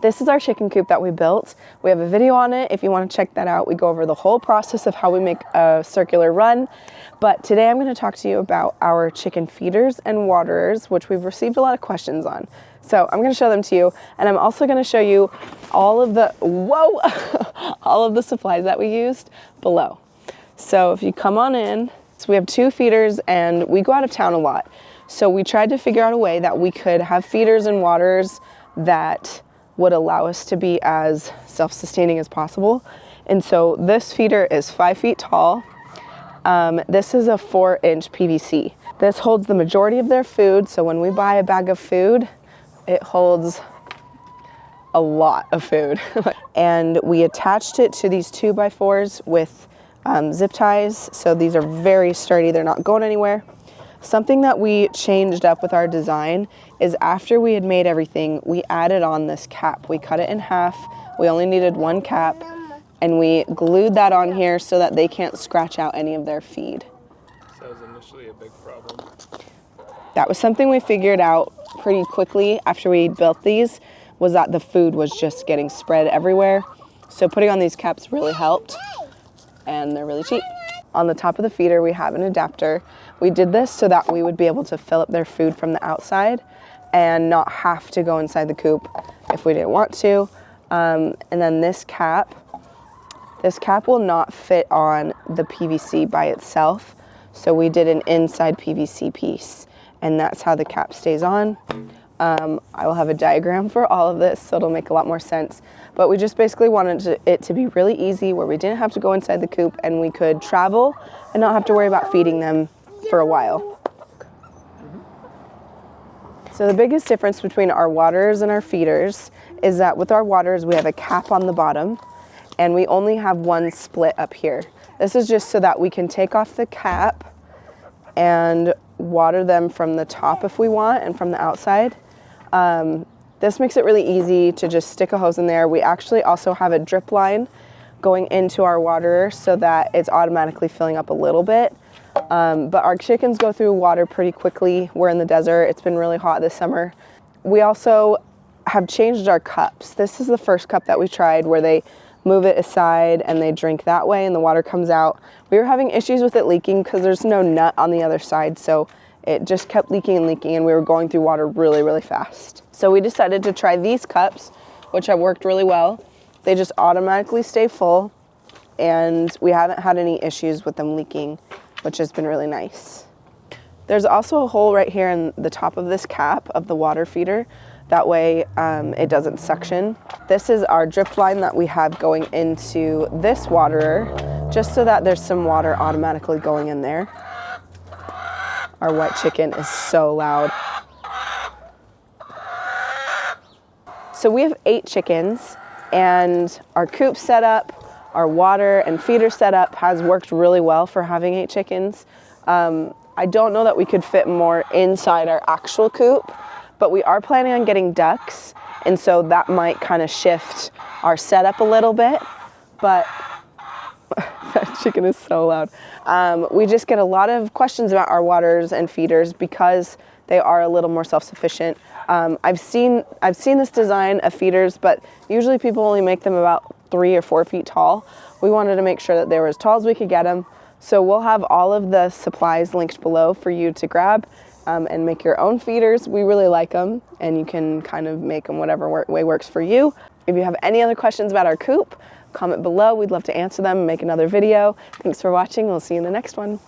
This is our chicken coop that we built. We have a video on it if you want to check that out. We go over the whole process of how we make a circular run. But today I'm going to talk to you about our chicken feeders and waterers, which we've received a lot of questions on. So I'm going to show them to you, and I'm also going to show you all of the, all of the supplies that we used below. So if you come on in, so we have 2 feeders and we go out of town a lot. So we tried to figure out a way that we could have feeders and waterers that would allow us to be as self-sustaining as possible. And so this feeder is 5 feet tall. This is a 4-inch PVC. This holds the majority of their food. So when we buy a bag of food, it holds a lot of food. And we attached it to these 2x4s with zip ties. So these are very sturdy. They're not going anywhere. Something that we changed up with our design is after we had made everything, we added on this cap. We cut it in half. We only needed 1 cap, and we glued that on here so that they can't scratch out any of their feed. That was initially a big problem. That was something we figured out pretty quickly after we built these, was that the food was just getting spread everywhere. So putting on these caps really helped, and they're really cheap. On the top of the feeder, we have an adapter. We did this so that we would be able to fill up their food from the outside and not have to go inside the coop if we didn't want to. And then this cap will not fit on the PVC by itself. So we did an inside PVC piece, and that's how the cap stays on. I will have a diagram for all of this, so it'll make a lot more sense. But we just basically wanted it to be really easy, where we didn't have to go inside the coop and we could travel and not have to worry about feeding them for a while. So the biggest difference between our waterers and our feeders is that with our waterers, we have a cap on the bottom and we only have 1 split up here. This is just so that we can take off the cap and water them from the top if we want and from the outside. This makes it really easy to just stick a hose in there. We actually also have a drip line going into our waterer so that it's automatically filling up a little bit. But our chickens go through water pretty quickly. We're in the desert. It's been really hot this summer. We also have changed our cups. This is the first cup that we tried where they move it aside and they drink that way and the water comes out. We were having issues with it leaking because there's no nut on the other side, so it just kept leaking and leaking, and we were going through water really, really fast. So we decided to try these cups, which have worked really well. They just automatically stay full, and we haven't had any issues with them leaking, which has been really nice. There's also a hole right here in the top of this cap of the water feeder. That way it doesn't suction. This is our drip line that we have going into this waterer, just so that there's some water automatically going in there. Our white chicken is so loud. So we have 8 chickens, and our coop setup, our water and feeder setup has worked really well for having 8 chickens. I don't know that we could fit more inside our actual coop, but we are planning on getting ducks, and so that might kind of shift our setup a little bit. But that chicken is so loud. We just get a lot of questions about our waterers and feeders because they are a little more self-sufficient. I've seen this design of feeders, but usually people only make them about 3 or 4 feet tall. We wanted to make sure that they were as tall as we could get them. So we'll have all of the supplies linked below for you to grab and make your own feeders. We really like them, and you can kind of make them whatever way works for you. If you have any other questions about our coop, comment below. We'd love to answer them and make another video. Thanks for watching. We'll see you in the next one.